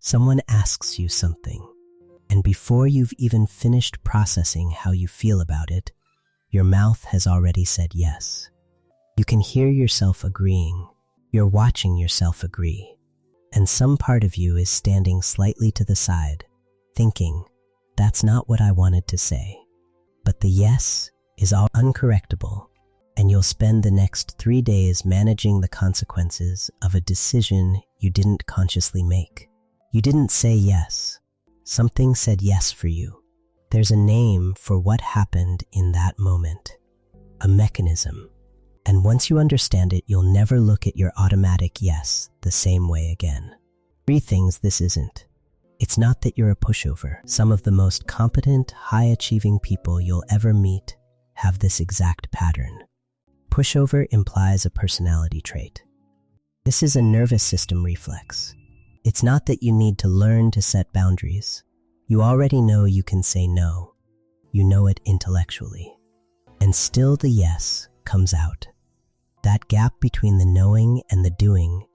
Someone asks you something, and before you've even finished processing how you feel about it, your mouth has already said yes. You can hear yourself agreeing. You're watching yourself agree. And some part of you is standing slightly to the side, thinking, that's not what I wanted to say. But the yes is all uncorrectable, and you'll spend the next 3 days managing the consequences of a decision you didn't consciously make. You didn't say yes. Something said yes for you. There's a name for what happened in that moment. A mechanism. And once you understand it, you'll never look at your automatic yes the same way again. 3 things this isn't. It's not that you're a pushover. Some of the most competent, high-achieving people you'll ever meet have this exact pattern. Pushover implies a personality trait. This is a nervous system reflex. It's not that you need to learn to set boundaries. You already know you can say no. You know it intellectually. And still the yes comes out. That gap between the knowing and the doing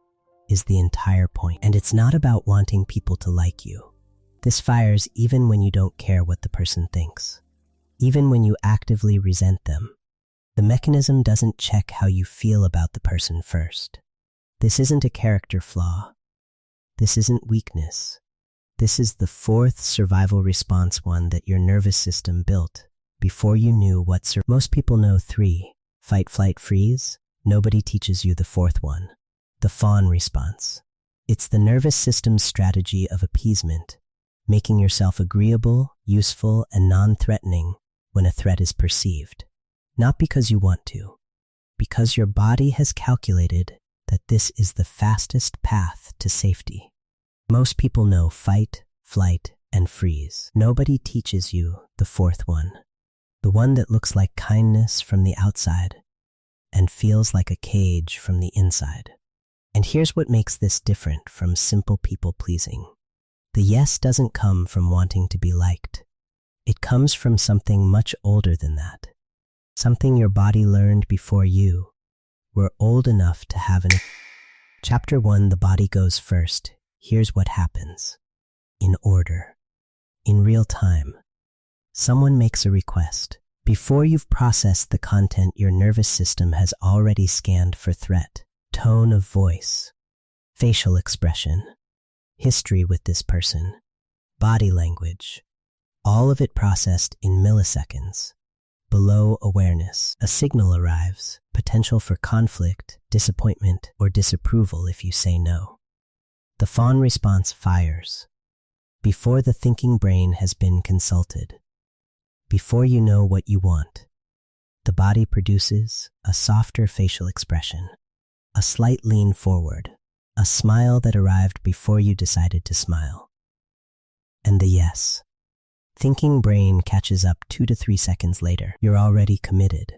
is the entire point. And it's not about wanting people to like you. This fires even when you don't care what the person thinks. Even when you actively resent them. The mechanism doesn't check how you feel about the person first. This isn't a character flaw. This isn't weakness. This is the 4th survival response, one that your nervous system built before you knew what Most people know 3, fight, flight, freeze. Nobody teaches you the 4th one, the Fawn Response. It's the nervous system's strategy of appeasement, making yourself agreeable, useful, and non-threatening when a threat is perceived. Not because you want to, because your body has calculated that this is the fastest path to safety. Most people know fight, flight, and freeze. Nobody teaches you the 4th one, the one that looks like kindness from the outside and feels like a cage from the inside. And here's what makes this different from simple people pleasing. The yes doesn't come from wanting to be liked. It comes from something much older than that. Something your body learned before you were old enough to have an... Chapter 1, the body goes first. Here's what happens. In order. In real time. Someone makes a request. Before you've processed the content, your nervous system has already scanned for threat, tone of voice, facial expression, history with this person, body language, all of it processed in milliseconds. Below awareness, a signal arrives, potential for conflict, disappointment, or disapproval if you say no. The fawn response fires before the thinking brain has been consulted. Before you know what you want, the body produces a softer facial expression, a slight lean forward, a smile that arrived before you decided to smile. And the yes. Thinking brain catches up 2 to 3 seconds later. You're already committed.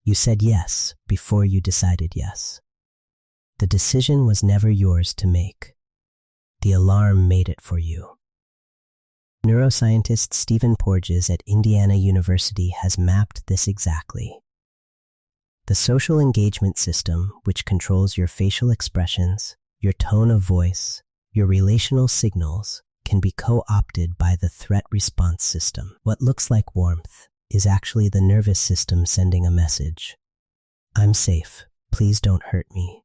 You said yes before you decided yes. The decision was never yours to make. The alarm made it for you. Neuroscientist Stephen Porges at Indiana University has mapped this exactly. The social engagement system, which controls your facial expressions, your tone of voice, your relational signals, can be co-opted by the threat response system. What looks like warmth is actually the nervous system sending a message. I'm safe. Please don't hurt me.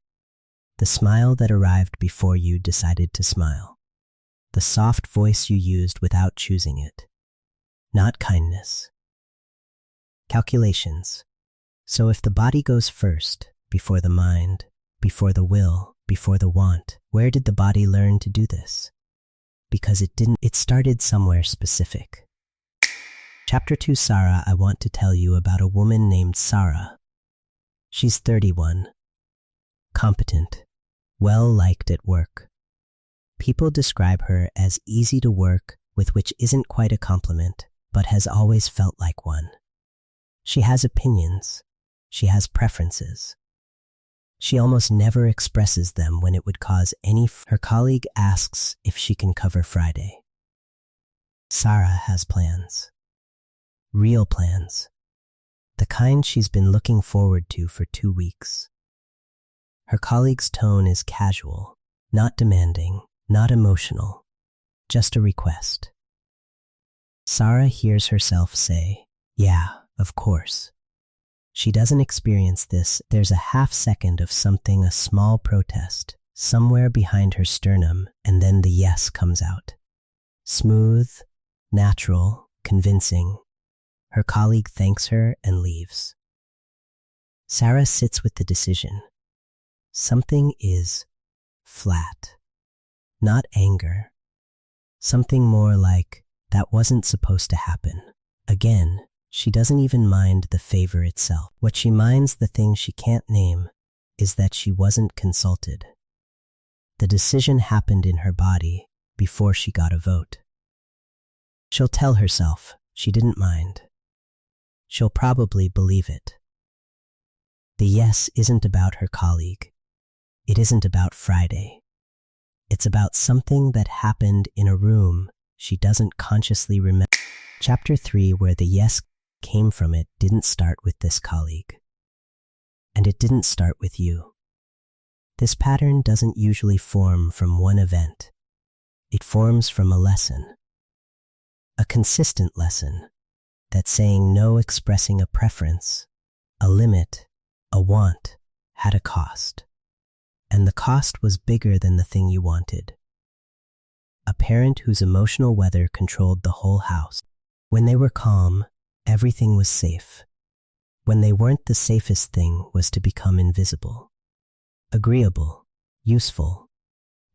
The smile that arrived before you decided to smile. The soft voice you used without choosing it. Not kindness. Calculations. So if the body goes first, before the mind, before the will, before the want, where did the body learn to do this? Because it didn't. It started somewhere specific. Chapter 2, Sara. I want to tell you about a woman named Sara. She's 31. Competent. Well-liked at work. People describe her as easy to work with, which isn't quite a compliment, but has always felt like one. She has opinions. She has preferences. She almost never expresses them when it would cause any. Her colleague asks if she can cover Friday. Sara has plans. Real plans. The kind she's been looking forward to for 2 weeks. Her colleague's tone is casual, not demanding, not emotional, just a request. Sara hears herself say, "Yeah, of course." She doesn't experience this. There's a half second of something, a small protest, somewhere behind her sternum, and then the yes comes out. Smooth, natural, convincing. Her colleague thanks her and leaves. Sara sits with the decision. Something is flat. Not anger. Something more like, that wasn't supposed to happen. Again, she doesn't even mind the favor itself. What she minds, the thing she can't name, is that she wasn't consulted. The decision happened in her body before she got a vote. She'll tell herself she didn't mind. She'll probably believe it. The yes isn't about her colleague. It isn't about Friday. It's about something that happened in a room she doesn't consciously remember. Chapter 3, where the yes came from, it didn't start with this colleague. And it didn't start with you. This pattern doesn't usually form from one event. It forms from a lesson. A consistent lesson that saying no, expressing a preference, a limit, a want, had a cost. And the cost was bigger than the thing you wanted. A parent whose emotional weather controlled the whole house. When they were calm, everything was safe. When they weren't, the safest thing was to become invisible. Agreeable, useful.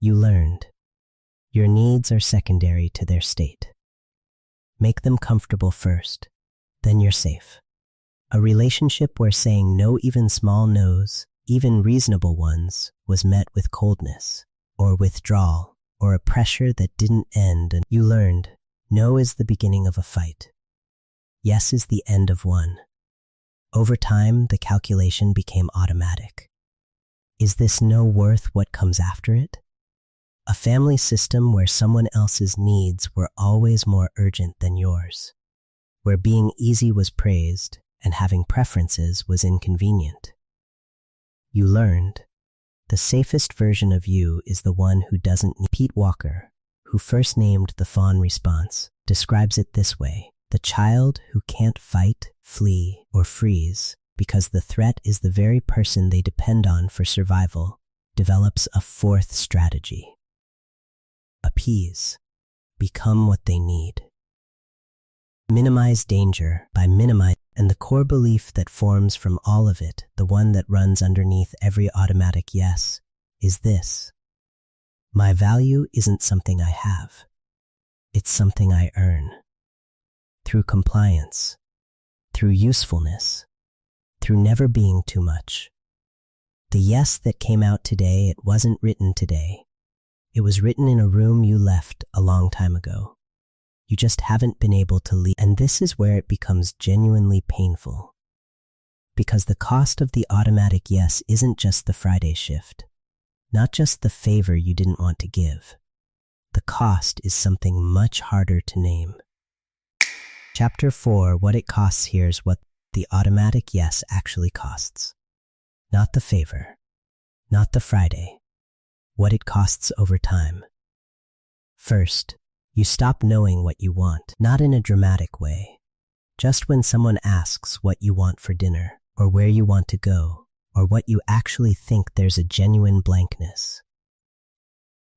You learned. Your needs are secondary to their state. Make them comfortable first, then you're safe. A relationship where saying no, even small no's, even reasonable ones, was met with coldness, or withdrawal, or a pressure that didn't end, and you learned, no is the beginning of a fight. Yes is the end of one. Over time, the calculation became automatic. Is this no worth what comes after it? A family system where someone else's needs were always more urgent than yours, where being easy was praised and having preferences was inconvenient. You learned, the safest version of you is the one who doesn't need. Pete Walker, who first named the Fawn Response, describes it this way: the child who can't fight, flee, or freeze because the threat is the very person they depend on for survival develops a fourth strategy. Appease. Become what they need. Minimize danger by minimizing, and the core belief that forms from all of it, the one that runs underneath every automatic yes, is this: my value isn't something I have. It's something I earn. Through compliance, through usefulness, through never being too much. The yes that came out today, it wasn't written today. It was written in a room you left a long time ago. You just haven't been able to leave. And this is where it becomes genuinely painful. Because the cost of the automatic yes isn't just the Friday shift, not just the favor you didn't want to give. The cost is something much harder to name. Chapter 4, what it costs. Here's what the automatic yes actually costs. Not the favor, not the Friday. What it costs over time. First, you stop knowing what you want, not in a dramatic way. Just when someone asks what you want for dinner, or where you want to go, or what you actually think, there's a genuine blankness.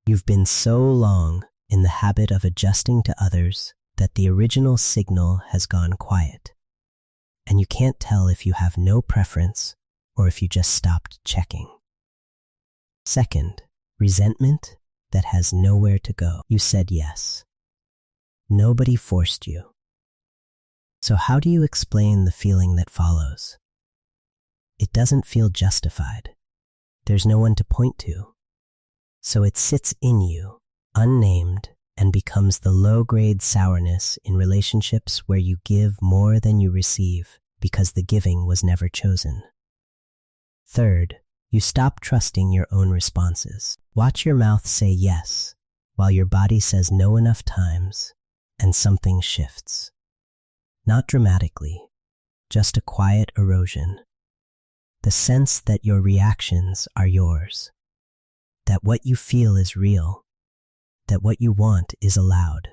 You've been so long in the habit of adjusting to others that the original signal has gone quiet, and you can't tell if you have no preference or if you just stopped checking. Second, resentment that has nowhere to go. You said yes. Nobody forced you. So how do you explain the feeling that follows? It doesn't feel justified. There's no one to point to. So it sits in you, unnamed, and becomes the low-grade sourness in relationships where you give more than you receive because the giving was never chosen. Third, you stop trusting your own responses. Watch your mouth say yes, while your body says no enough times, and something shifts. Not dramatically, just a quiet erosion. The sense that your reactions are yours, that what you feel is real, that what you want is allowed.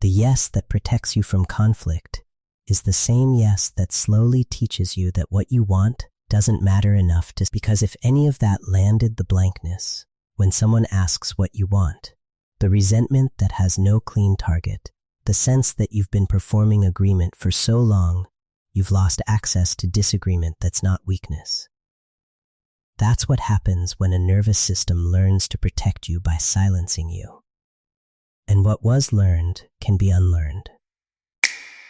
The yes that protects you from conflict is the same yes that slowly teaches you that what you want doesn't matter enough to, because if any of that landed the blankness when someone asks what you want, the resentment that has no clean target, the sense that you've been performing agreement for so long, you've lost access to disagreement that's not weakness. That's what happens when a nervous system learns to protect you by silencing you. And what was learned can be unlearned.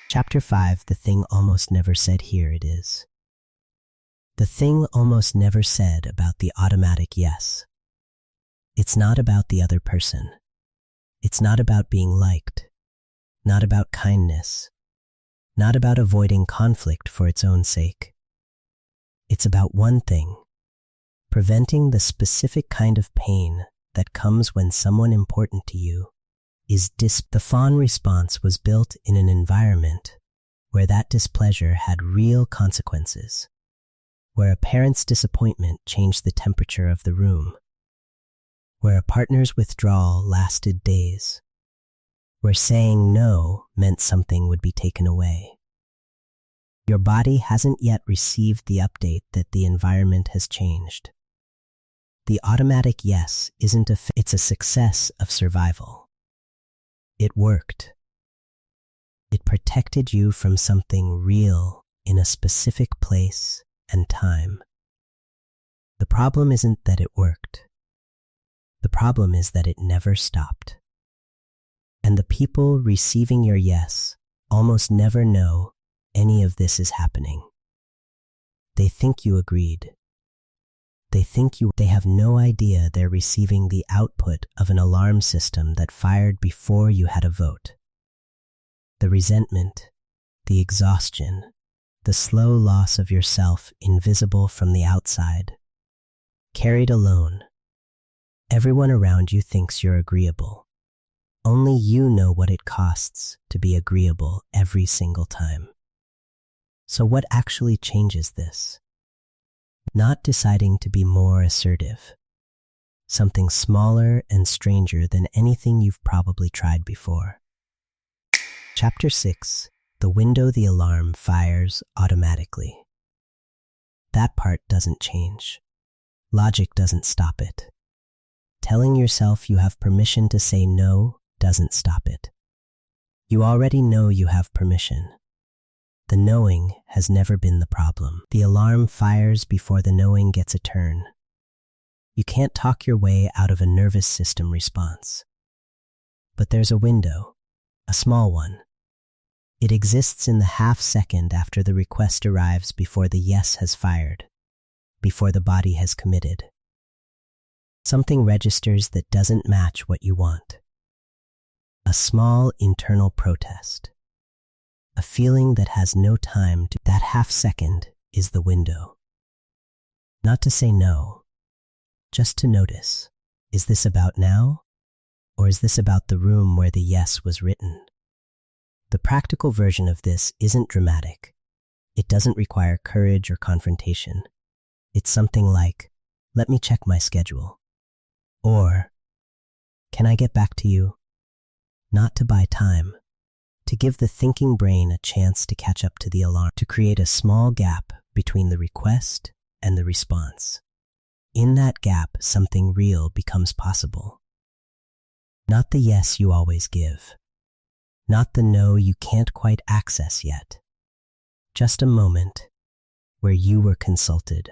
Chapter 5, the thing almost never said. Here it is. The thing almost never said about the automatic yes. It's not about the other person. It's not about being liked. Not about kindness. Not about avoiding conflict for its own sake. It's about one thing: preventing the specific kind of pain that comes when someone important to you is The Fawn Response was built in an environment where that displeasure had real consequences, where a parent's disappointment changed the temperature of the room, where a partner's withdrawal lasted days, where saying no meant something would be taken away. Your body hasn't yet received the update that the environment has changed. The automatic yes isn't it's a success of survival. It worked. It protected you from something real in a specific place and time. The problem isn't that it worked. The problem is that it never stopped. And the people receiving your yes almost never know any of this is happening. They think you agreed. They have no idea they're receiving the output of an alarm system that fired before you had a vote. The resentment, the exhaustion, the slow loss of yourself invisible from the outside, carried alone. Everyone around you thinks you're agreeable. Only you know what it costs to be agreeable every single time. So what actually changes this? Not deciding to be more assertive. Something smaller and stranger than anything you've probably tried before. Chapter 6, the window the alarm fires automatically. That part doesn't change. Logic doesn't stop it. Telling yourself you have permission to say no doesn't stop it. You already know you have permission. The knowing has never been the problem. The alarm fires before the knowing gets a turn. You can't talk your way out of a nervous system response. But there's a window, a small one. It exists in the half second after the request arrives, before the yes has fired, before the body has committed. Something registers that doesn't match what you want. A small internal protest. A feeling that has no time to. That half second is the window. Not to say no, just to notice. Is this about now? Or is this about the room where the yes was written? The practical version of this isn't dramatic. It doesn't require courage or confrontation. It's something like, let me check my schedule. Or, can I get back to you? Not to buy time. To give the thinking brain a chance to catch up to the alarm, to create a small gap between the request and the response. In that gap, something real becomes possible. Not the yes you always give. Not the no you can't quite access yet. Just a moment where you were consulted,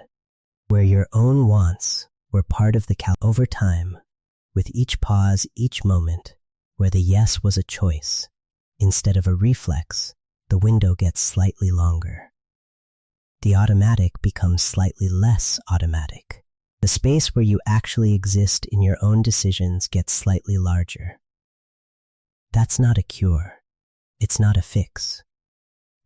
where your own wants were part of the over time, with each pause, each moment, where the yes was a choice. Instead of a reflex, the window gets slightly longer. The automatic becomes slightly less automatic. The space where you actually exist in your own decisions gets slightly larger. That's not a cure. It's not a fix.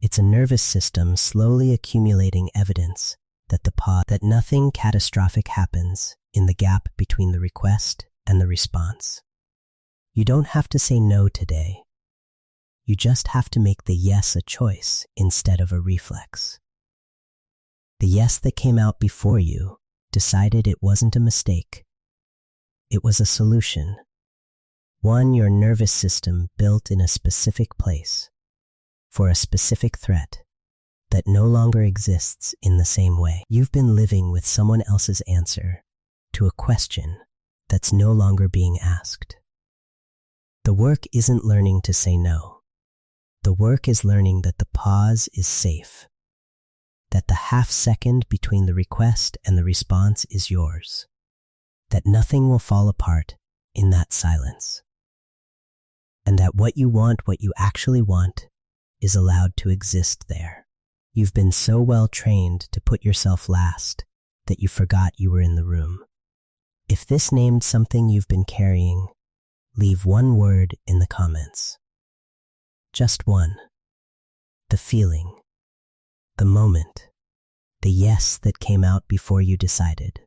It's a nervous system slowly accumulating evidence that nothing catastrophic happens in the gap between the request and the response. You don't have to say no today. You just have to make the yes a choice instead of a reflex. The yes that came out before you decided it wasn't a mistake. It was a solution. One, your nervous system built in a specific place for a specific threat that no longer exists in the same way. You've been living with someone else's answer to a question that's no longer being asked. The work isn't learning to say no. The work is learning that the pause is safe, that the half second between the request and the response is yours, that nothing will fall apart in that silence, and that what you actually want, is allowed to exist there. You've been so well trained to put yourself last that you forgot you were in the room. If this named something you've been carrying, leave one word in the comments. Just one. The feeling, the moment, the yes that came out before you decided.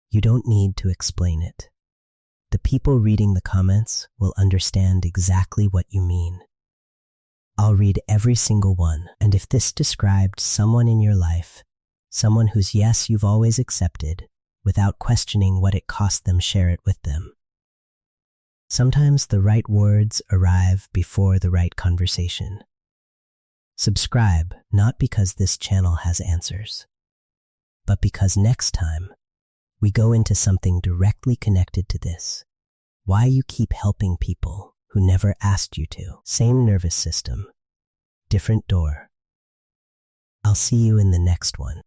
You don't need to explain it. The people reading the comments will understand exactly what you mean. I'll read every single one, and if this described someone in your life, someone whose yes you've always accepted, without questioning what it cost them, share it with them. Sometimes the right words arrive before the right conversation. Subscribe, not because this channel has answers, but because next time we go into something directly connected to this. Why you keep helping people who never asked you to. Same nervous system, different door. I'll see you in the next one.